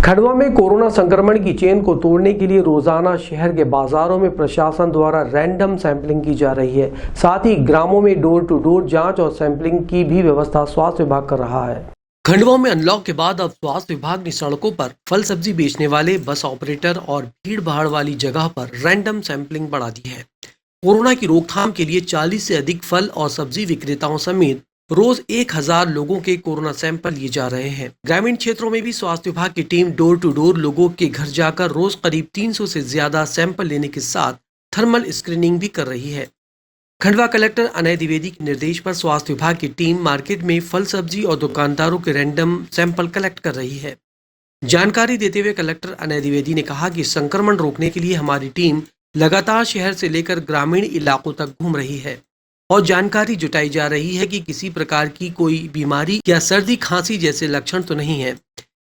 खंडवा में कोरोना संक्रमण की चेन को तोड़ने के लिए रोजाना शहर के बाजारों में प्रशासन द्वारा रैंडम सैंपलिंग की जा रही है। साथ ही ग्रामों में डोर टू डोर जांच और सैंपलिंग की भी व्यवस्था स्वास्थ्य विभाग कर रहा है। खंडवा में अनलॉक के बाद अब स्वास्थ्य विभाग ने सड़कों पर फल सब्जी बेचने वाले बस ऑपरेटर और भीड़ भाड़ वाली जगह पर रैंडम सैंपलिंग बढ़ा दी है। कोरोना की रोकथाम के लिए 40 से अधिक फल और सब्जी विक्रेताओं समेत रोज 1000 लोगों के कोरोना सैंपल लिए जा रहे हैं। ग्रामीण क्षेत्रों में भी स्वास्थ्य विभाग की टीम डोर टू डोर लोगों के घर जाकर रोज करीब 300 से ज्यादा सैंपल लेने के साथ थर्मल स्क्रीनिंग भी कर रही है। खंडवा कलेक्टर अनय द्विवेदी के निर्देश पर स्वास्थ्य विभाग की टीम मार्केट में फल सब्जी और दुकानदारों के रैंडम सैंपल कलेक्ट कर रही है। जानकारी देते हुए कलेक्टर अनय द्विवेदी ने कहा कि संक्रमण रोकने के लिए हमारी टीम लगातार शहर से लेकर ग्रामीण इलाकों तक घूम रही है और जानकारी जुटाई जा रही है कि किसी प्रकार की कोई बीमारी या सर्दी खांसी जैसे लक्षण तो नहीं है।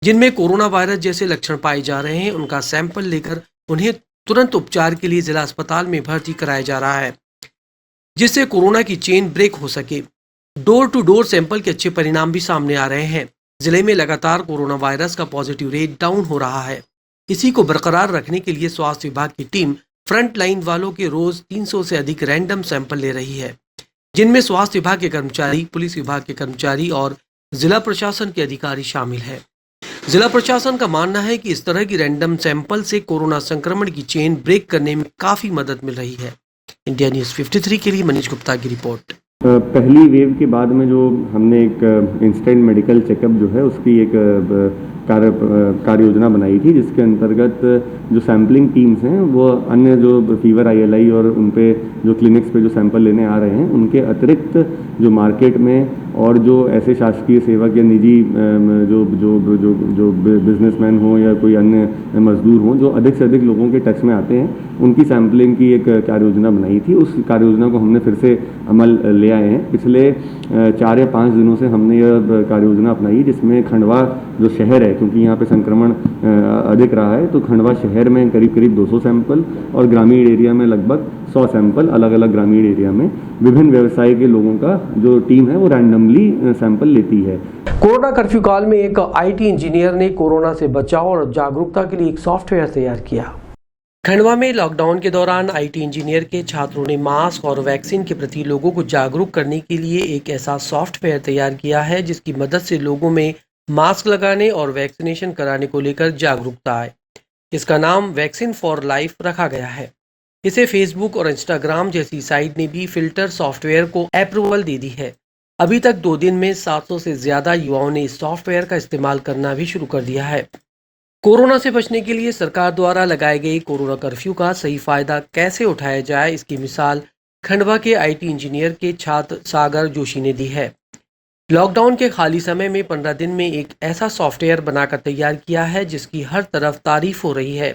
जिनमें कोरोना वायरस जैसे लक्षण पाए जा रहे हैं उनका सैंपल लेकर उन्हें तुरंत उपचार के लिए जिला अस्पताल में भर्ती कराया जा रहा है, जिससे कोरोना की चेन ब्रेक हो सके। डोर टू डोर सैंपल के अच्छे परिणाम भी सामने आ रहे हैं। जिले में लगातार कोरोना वायरस का पॉजिटिव रेट डाउन हो रहा है। इसी को बरकरार रखने के लिए स्वास्थ्य विभाग की टीम फ्रंट लाइन वालों के रोज 300 से अधिक रैंडम सैंपल ले रही है, जिनमें स्वास्थ्य विभाग के कर्मचारी, पुलिस विभाग के कर्मचारी और जिला प्रशासन के अधिकारी शामिल हैं। जिला प्रशासन का मानना है कि इस तरह की रैंडम सैंपल से कोरोना संक्रमण की चेन ब्रेक करने में काफी मदद मिल रही है। इंडिया न्यूज़ 53 के लिए मनीष गुप्ता की रिपोर्ट। पहली वेव के बाद में जो हमने एक इंस्टेंट मेडिकल चेकअप जो है उसकी एक कार्य योजना बनाई थी, जिसके अंतर्गत जो सैम्पलिंग टीम्स हैं वो अन्य जो फीवर ILI और उन पे जो क्लिनिक्स पे जो सैंपल लेने आ रहे हैं उनके अतिरिक्त जो मार्केट में और जो ऐसे शासकीय सेवक या निजी जो जो जो जो बिजनेसमैन हो या कोई अन्य मजदूर हो जो अधिक से अधिक लोगों के टच में आते हैं उनकी सैम्पलिंग की एक कार्य योजना बनाई थी। उस कार्य योजना को हमने फिर से अमल ले आए हैं। पिछले 4 या 5 दिनों से हमने यह कार्य योजना अपनाई, जिसमें खंडवा जो शहर है, क्योंकि यहाँ पे संक्रमण अधिक रहा है, तो खंडवा शहर में करीब 200 सैंपल और ग्रामीण एरिया में लगभग 100 सैंपल अलग अलग ग्रामीण एरिया में विभिन्न व्यवसाय के लोगों का जो टीम है वो रैंडमली सैंपल लेती है। कोरोना कर्फ्यू काल में एक IT इंजीनियर ने कोरोना से बचाव और जागरूकता के लिए एक सॉफ्टवेयर तैयार किया। खंडवा में लॉकडाउन के दौरान IT इंजीनियर के छात्रों ने मास्क और वैक्सीन के प्रति लोगों को जागरूक करने के लिए एक ऐसा सॉफ्टवेयर तैयार किया है जिसकी मदद से लोगों में मास्क लगाने और वैक्सीनेशन कराने को लेकर जागरूकता आए। इसका नाम वैक्सीन फॉर लाइफ रखा गया है। इसे फेसबुक और इंस्टाग्राम जैसी साइट ने भी फिल्टर सॉफ्टवेयर को अप्रूवल दे दी है। अभी तक 2 दिन में 700 से ज्यादा युवाओं ने इस सॉफ्टवेयर का इस्तेमाल करना भी शुरू कर दिया है। कोरोना से बचने के लिए सरकार द्वारा लगाए गए कोरोना कर्फ्यू का सही फायदा कैसे उठाया जाए, इसकी मिसाल खंडवा के IT इंजीनियर के छात्र सागर जोशी ने दी है। लॉकडाउन के खाली समय में 15 दिन में एक ऐसा सॉफ्टवेयर बनाकर तैयार किया है जिसकी हर तरफ तारीफ हो रही है।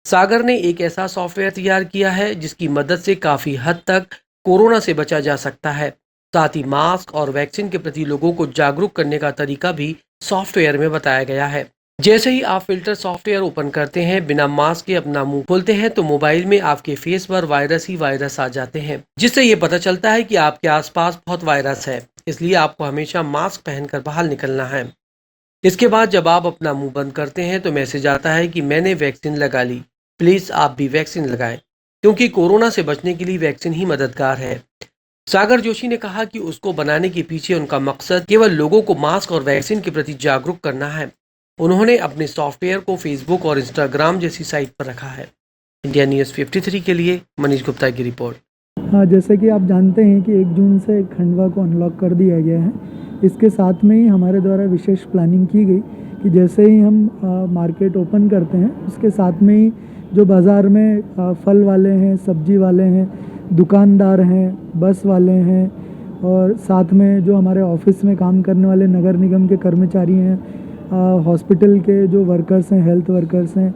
सागर ने एक ऐसा सॉफ्टवेयर तैयार किया है जिसकी मदद से काफी हद तक कोरोना से बचा जा सकता है। साथ ही मास्क और वैक्सीन के प्रति लोगों को जागरूक करने का तरीका भी सॉफ्टवेयर में बताया गया है। जैसे ही आप फिल्टर सॉफ्टवेयर ओपन करते हैं, बिना मास्क के अपना मुंह खोलते हैं तो मोबाइल में आपके फेस पर वायरस ही वायरस आ जाते हैं, जिससे ये पता चलता है कि आपके आसपास बहुत वायरस है। इसलिए आपको हमेशा मास्क पहनकर बाहर निकलना है। इसके बाद जब आप अपना मुंह बंद करते हैं तो मैसेज आता है कि मैंने वैक्सीन लगा ली, प्लीज आप भी वैक्सीन लगाएं, क्योंकि कोरोना से बचने के लिए वैक्सीन ही मददगार है। सागर जोशी ने कहा कि उसको बनाने के पीछे उनका मकसद केवल लोगों को मास्क और वैक्सीन के प्रति जागरूक करना है। उन्होंने अपने सॉफ्टवेयर को फेसबुक और इंस्टाग्राम जैसी साइट पर रखा है। इंडिया न्यूज़ 53 के लिए मनीष गुप्ता की रिपोर्ट। हाँ, जैसे कि आप जानते हैं कि 1 जून से खंडवा को अनलॉक कर दिया गया है। इसके साथ में ही हमारे द्वारा विशेष प्लानिंग की गई कि जैसे ही हम मार्केट ओपन करते हैं उसके साथ में ही जो बाज़ार में फल वाले हैं, सब्जी वाले हैं, दुकानदार हैं, बस वाले हैं और साथ में जो हमारे ऑफिस में काम करने वाले नगर निगम के कर्मचारी हैं, हॉस्पिटल के जो वर्कर्स हैं, हेल्थ वर्कर्स हैं,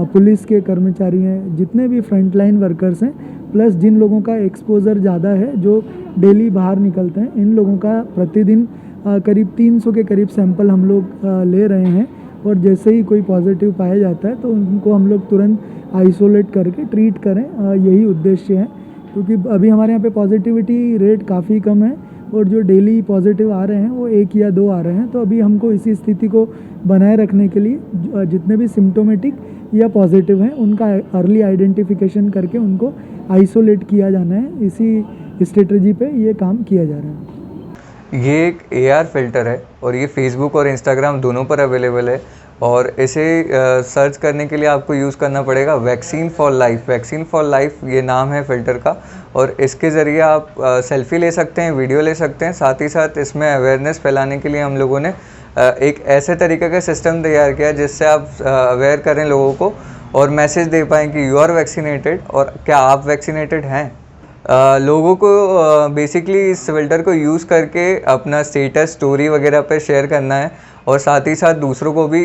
पुलिस के कर्मचारी हैं, जितने भी फ्रंटलाइन वर्कर्स हैं, प्लस जिन लोगों का एक्सपोज़र ज़्यादा है जो डेली बाहर निकलते हैं, इन लोगों का प्रतिदिन करीब 300 के करीब सैंपल हम लोग ले रहे हैं। और जैसे ही कोई पॉजिटिव पाया जाता है तो उनको हम लोग तुरंत आइसोलेट करके ट्रीट करें, यही उद्देश्य है। क्योंकि अभी हमारे यहाँ पे पॉजिटिविटी रेट काफ़ी कम है और जो डेली पॉजिटिव आ रहे हैं वो 1 या 2 आ रहे हैं। तो अभी हमको इसी स्थिति को बनाए रखने के लिए जितने भी सिम्टोमेटिक या पॉजिटिव हैं उनका अर्ली आइडेंटिफिकेशन करके उनको आइसोलेट किया जाना है। इसी स्ट्रेटजी पे ये काम किया जा रहा है। ये एक AR फिल्टर है और ये फेसबुक और इंस्टाग्राम दोनों पर अवेलेबल है और इसे सर्च करने के लिए आपको यूज़ करना पड़ेगा vaccine for life. Vaccine for life ये नाम है फ़िल्टर का और इसके ज़रिए आप सेल्फ़ी ले सकते हैं, वीडियो ले सकते हैं। साथ ही साथ इसमें अवेयरनेस फैलाने के लिए हम लोगों ने एक ऐसे तरीके का सिस्टम तैयार किया जिससे आप अवेयर करें लोगों को और मैसेज दे पाएँ कि यू आर वैक्सीनेटेड और क्या आप वैक्सीनेटेड हैं। लोगों को बेसिकली इस फ़िल्टर को यूज़ करके अपना स्टेटस स्टोरी वगैरह पे शेयर करना है और साथ ही साथ दूसरों को भी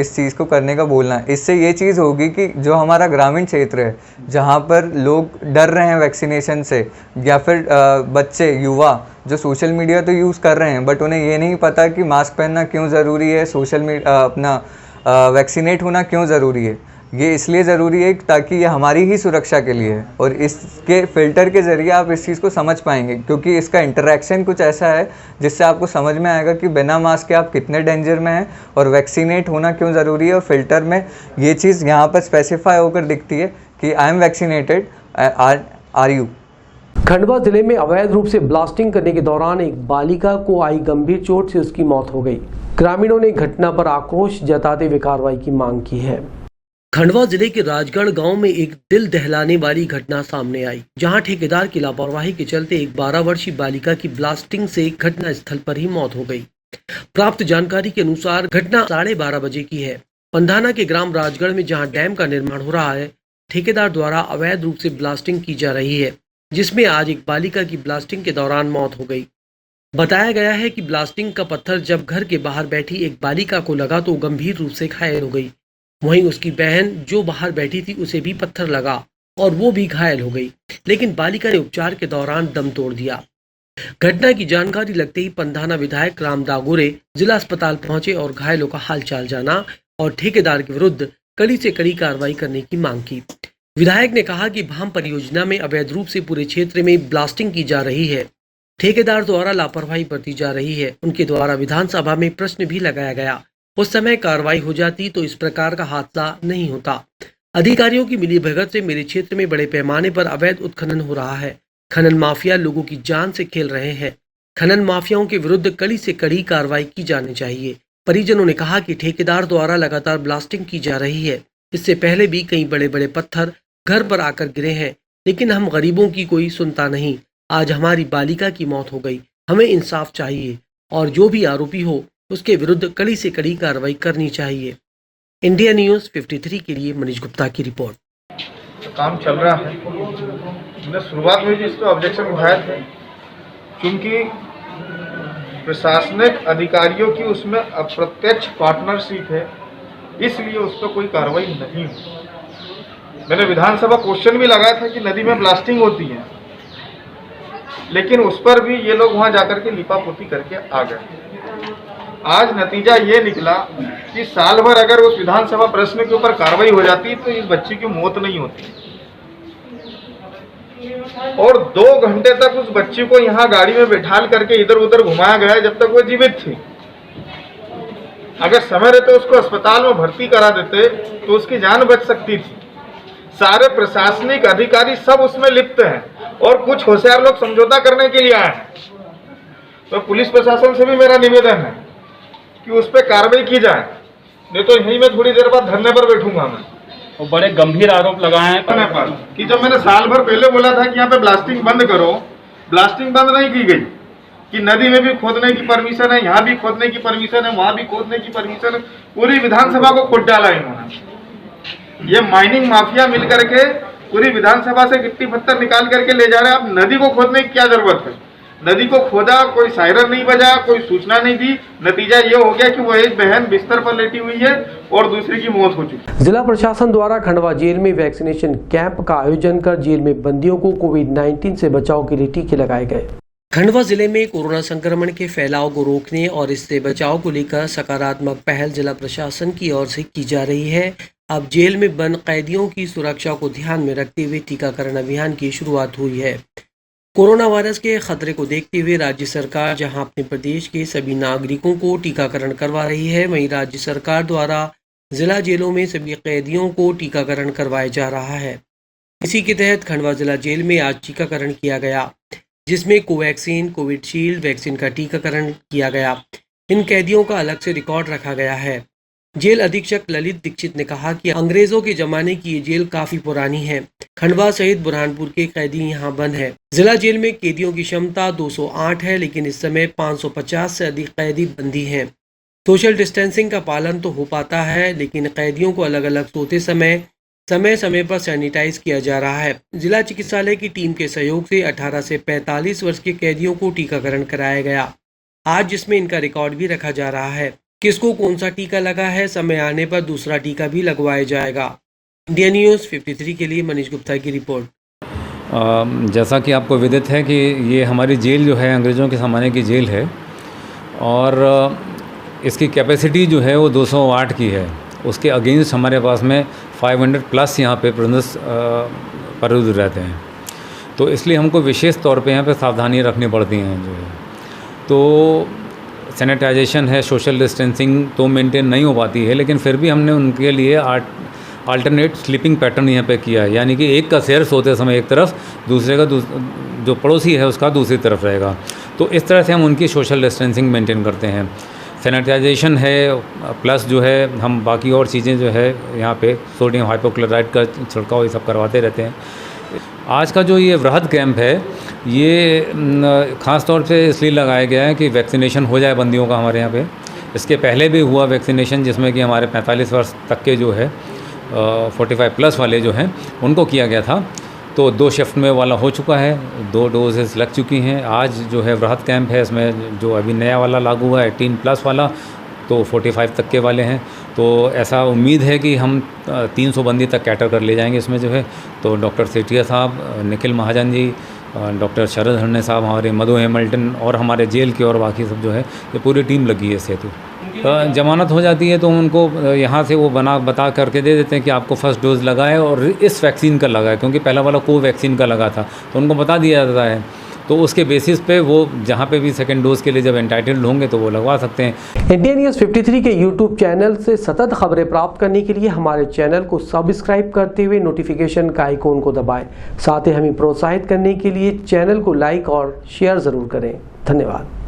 इस चीज़ को करने का बोलना है। इससे ये चीज़ होगी कि जो हमारा ग्रामीण क्षेत्र है जहाँ पर लोग डर रहे हैं वैक्सीनेशन से या फिर बच्चे युवा जो सोशल मीडिया तो यूज़ कर रहे हैं बट उन्हें ये नहीं पता कि मास्क पहनना क्यों ज़रूरी है, अपना वैक्सीनेट होना क्यों ज़रूरी है। ये इसलिए ज़रूरी है ताकि ये हमारी ही सुरक्षा के लिए है और इसके फ़िल्टर के ज़रिए आप इस चीज़ को समझ पाएंगे क्योंकि इसका इंटरेक्शन कुछ ऐसा है जिससे आपको समझ में आएगा कि बिना मास्क के आप कितने डेंजर में हैं और वैक्सीनेट होना क्यों ज़रूरी है। और फ़िल्टर में ये चीज़ यहाँ पर स्पेसिफाई होकर दिखती है कि I am vaccinated, are you. Khandwa जिले में अवैध रूप से ब्लास्टिंग करने के दौरान एक बालिका को आई गंभीर चोट से उसकी मौत हो गई। ग्रामीणों ने घटना पर आक्रोश जताते हुए कार्रवाई की मांग की है। खंडवा जिले के राजगढ़ गांव में एक दिल दहलाने वाली घटना सामने आई, जहां ठेकेदार की लापरवाही के चलते एक 12 वर्षीय बालिका की ब्लास्टिंग से घटना स्थल पर ही मौत हो गई। प्राप्त जानकारी के अनुसार घटना 12:30 बजे की है। पंधाना के ग्राम राजगढ़ में जहां डैम का निर्माण हो रहा है, ठेकेदार द्वारा अवैध रूप से ब्लास्टिंग की जा रही है, जिसमें आज एक बालिका की ब्लास्टिंग के दौरान मौत हो गई। बताया गया है कि ब्लास्टिंग का पत्थर जब घर के बाहर बैठी एक बालिका को लगा तो गंभीर रूप से घायल हो गई। वहीं उसकी बहन जो बाहर बैठी थी उसे भी पत्थर लगा और वो भी घायल हो गई, लेकिन बालिका ने उपचार के दौरान दम तोड़ दिया। घटना की जानकारी लगते ही पंधाना विधायक राम दागोरे जिला अस्पताल पहुंचे और घायलों का हालचाल जाना और ठेकेदार के विरुद्ध कड़ी से कड़ी कार्रवाई करने की मांग की। विधायक ने कहा कि भाम परियोजना में अवैध रूप से पूरे क्षेत्र में ब्लास्टिंग की जा रही है, ठेकेदार द्वारा लापरवाही बरती जा रही है। उनके द्वारा विधानसभा में प्रश्न भी लगाया गया, उस समय कार्रवाई हो जाती तो इस प्रकार का हादसा नहीं होता। अधिकारियों की मिलीभगत से मेरे क्षेत्र में बड़े पैमाने पर अवैध उत्खनन हो रहा है। खनन माफिया लोगों की जान से खेल रहे हैं। खनन माफियाओं के विरुद्ध कड़ी से कड़ी कार्रवाई की जानी चाहिए। परिजनों ने कहा कि ठेकेदार द्वारा लगातार ब्लास्टिंग की जा रही है। इससे पहले भी कई बड़े बड़े पत्थर घर पर आकर गिरे हैं, लेकिन हम गरीबों की कोई सुनता नहीं। आज हमारी बालिका की मौत हो गई, हमें इंसाफ चाहिए और जो भी आरोपी हो उसके विरुद्ध कड़ी से कड़ी कार्रवाई करनी चाहिए। इंडिया न्यूज़ 53 के लिए मनीष गुप्ता की रिपोर्ट। काम चल रहा है। मैंने शुरुआत में भी इस पर ऑब्जेक्शन उठाए थे क्योंकि प्रशासनिक अधिकारियों की उसमें अप्रत्यक्ष पार्टनरशिप है, इसलिए उस पर कोई कार्रवाई नहीं हुई। मैंने विधानसभा क्वेश्चन भी लगाया था कि नदी में ब्लास्टिंग होती है, लेकिन उस पर भी ये लोग वहां जाकर के लिपापोती करके आ गए। आज नतीजा ये निकला कि साल भर अगर उस विधानसभा प्रश्न के ऊपर कार्रवाई हो जाती तो इस बच्ची की मौत नहीं होती और 2 घंटे तक उस बच्ची को यहाँ गाड़ी में बैठाल करके इधर उधर घुमाया गया जब तक वो जीवित थी। अगर समय रहते उसको अस्पताल में भर्ती करा देते तो उसकी जान बच सकती थी। सारे प्रशासनिक अधिकारी सब उसमें लिप्त हैं और कुछ होशियार लोग समझौता करने के लिए आए हैं। तो पुलिस प्रशासन से भी मेरा निवेदन है कि उस पर कार्रवाई की जाए, नहीं तो यहीं में थोड़ी देर बाद धरने पर बैठूंगा मैं। और बड़े गंभीर आरोप लगाए हैं पर कि जब मैंने साल भर पहले बोला था कि यहाँ पे ब्लास्टिंग बंद करो, ब्लास्टिंग बंद नहीं की गई कि नदी में भी खोदने की परमिशन है, यहाँ भी खोदने की परमिशन है, वहाँ भी खोदने की परमिशन है। पूरी विधानसभा को खोद डाला इन्होंने। ये माइनिंग माफिया मिल करके पूरी विधानसभा से गिट्टी पत्थर निकाल करके ले जा रहे हैं। अब नदी को खोदने की क्या जरूरत है? नदी को खोदा, कोई सायरन नहीं बजा, कोई सूचना नहीं दी। नतीजा ये हो गया कि वो एक बहन बिस्तर पर लेटी हुई है और दूसरी की मौत हो चुकी है। जिला प्रशासन द्वारा खंडवा जेल में वैक्सीनेशन कैंप का आयोजन कर जेल में बंदियों को कोविड-19 से बचाव के लिए टीके लगाए गए। खंडवा जिले में कोरोना संक्रमण के फैलाव को रोकने और इससे बचाव को लेकर सकारात्मक पहल जिला प्रशासन की ओर से की जा रही है। अब जेल में बंद कैदियों की सुरक्षा को ध्यान में रखते हुए टीकाकरण अभियान की शुरुआत हुई है। कोरोना वायरस के खतरे को देखते हुए राज्य सरकार जहां अपने प्रदेश के सभी नागरिकों को टीकाकरण करवा रही है, वहीं राज्य सरकार द्वारा जिला जेलों में सभी कैदियों को टीकाकरण करवाया जा रहा है। इसी के तहत खंडवा जिला जेल में आज टीकाकरण किया गया, जिसमें कोवैक्सीन, कोविशील्ड वैक्सीन का टीकाकरण किया गया। इन कैदियों का अलग से रिकॉर्ड रखा गया है। जेल अधीक्षक ललित दीक्षित ने कहा कि अंग्रेजों के जमाने की ये जेल काफी पुरानी है। खंडवा सहित बुरहानपुर के कैदी यहाँ बंद हैं। जिला जेल में कैदियों की क्षमता 208 है, लेकिन इस समय 550 से अधिक कैदी बंदी हैं। सोशल डिस्टेंसिंग का पालन तो हो पाता है, लेकिन कैदियों को अलग अलग सोते समय समय पर सैनिटाइज किया जा रहा है। जिला चिकित्सालय की टीम के सहयोग से 18 से 45 वर्ष के कैदियों को टीकाकरण कराया गया आज, जिसमें इनका रिकॉर्ड भी रखा जा रहा है। किसको कौन सा टीका लगा है, समय आने पर दूसरा टीका भी लगवाया जाएगा। इंडिया न्यूज़ 53 के लिए मनीष गुप्ता की रिपोर्ट। जैसा कि आपको विदित है कि ये हमारी जेल जो है अंग्रेज़ों के ज़माने की जेल है और इसकी कैपेसिटी जो है वो 208 की है। उसके अगेंस्ट हमारे पास में 500 प्लस यहाँ पे प्रिजनर्स मौजूद रहते हैं, तो इसलिए हमको विशेष तौर पे यहाँ पे सावधानी रखनी पड़ती हैं जो है। तो सैनिटाइजेशन है, सोशल डिस्टेंसिंग तो मेंटेन नहीं हो पाती है, लेकिन फिर भी हमने उनके लिए अल्टरनेट स्लीपिंग पैटर्न यहाँ पे किया है, यानी कि एक का शेयर सोते समय एक तरफ, दूसरे का जो पड़ोसी है उसका दूसरी तरफ रहेगा। तो इस तरह से हम उनकी सोशल डिस्टेंसिंग मेंटेन करते हैं। सैनिटाइजेशन है, प्लस जो है हम बाकी और चीज़ें जो है यहाँ पे सोडियम हाइपोक्लोराइड का छिड़काव ये सब करवाते रहते हैं। आज का जो ये वृहद कैंप है ये ख़ास तौर पे इसलिए लगाया गया है कि वैक्सीनेशन हो जाए बंदियों का हमारे यहाँ पे। इसके पहले भी हुआ वैक्सीनेशन, जिसमें कि हमारे 45 वर्ष तक के जो है 45 प्लस वाले जो हैं उनको किया गया था। तो 2 शिफ्ट में वाला हो चुका है, 2 डोजेस लग चुकी हैं। आज जो है वृहद कैंप है, इसमें जो अभी नया वाला लागू हुआ है 18 प्लस वाला, तो 45 तक के वाले हैं। तो ऐसा उम्मीद है कि हम 300 बंदी तक कैटर कर ले जाएंगे इसमें जो है। तो डॉक्टर सेठिया साहब, निखिल महाजन जी, डॉक्टर शरद हरणे साहब, हमारे मधु हेमल्टन और हमारे जेल के और बाकी सब जो है ये पूरी टीम लगी है सेतु। जमानत हो जाती है तो उनको यहाँ से वो बता करके दे देते हैं कि आपको फर्स्ट डोज लगा है और इस वैक्सीन का लगा है, क्योंकि पहला वाला कोवैक्सीन का लगा था, तो उनको बता दिया जाता है। तो उसके बेसिस पे वो जहाँ पे भी सेकंड डोज के लिए जब एंटाइटल्ड होंगे तो वो लगवा सकते हैं। इंडिया न्यूज़ 53 के यूट्यूब चैनल से सतत खबरें प्राप्त करने के लिए हमारे चैनल को सब्सक्राइब करते हुए नोटिफिकेशन का आइकॉन को दबाएं। साथ ही हमें प्रोत्साहित करने के लिए चैनल को लाइक और शेयर ज़रूर करें। धन्यवाद।